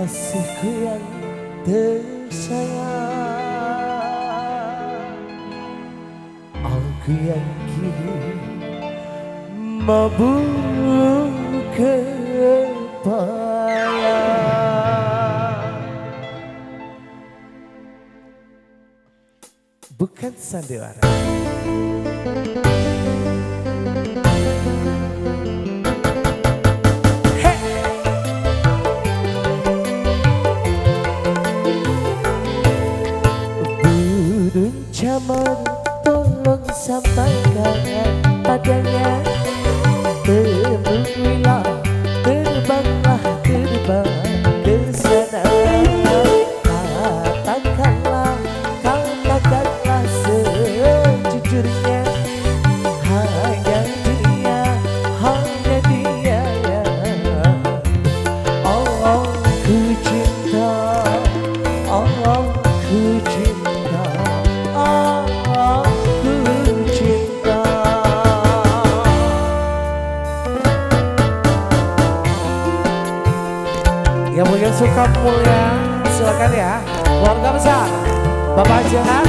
Kasihku yang tersayang, aku yang kini mabuk kepayang. Bukan sandiwara. Jamar, tolong sampaikan padanya, temuilah, terbanglah, terbang ke sana. Katakanlah, katakanlah sejujurnya, hanya dia ya. Oh, ku cinta, oh, ku cinta, aku cinta. Yang mungkin suka mulia, silakan ya. Keluarga besar, Bapak Jangan.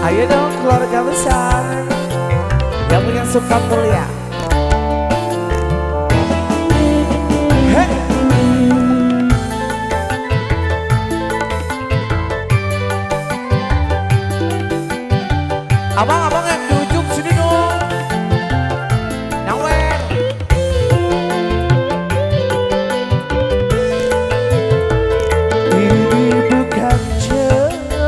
Ayo dong keluarga besar yang punya suka mulia. Hey. Abang-abang yang di ujung sini dong. Nyawer. Ini bukan cerita.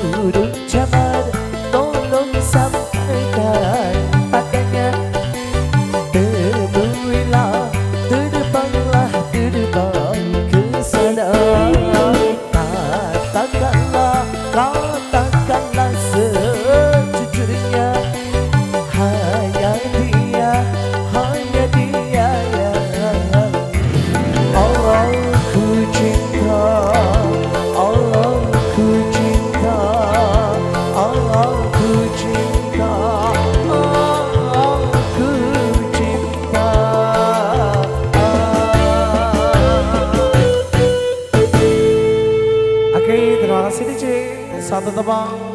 Turun jangan tolong sampaikan padanya. Temuilah, terbanglah, terbang ke sana. Katakanlah sejujurnya, hanya dia ya. Allah ku cinta, Allah ku cinta, Allah ku cinta, Allah ku cinta. Oke, terima kasih DJ. Satu tebang.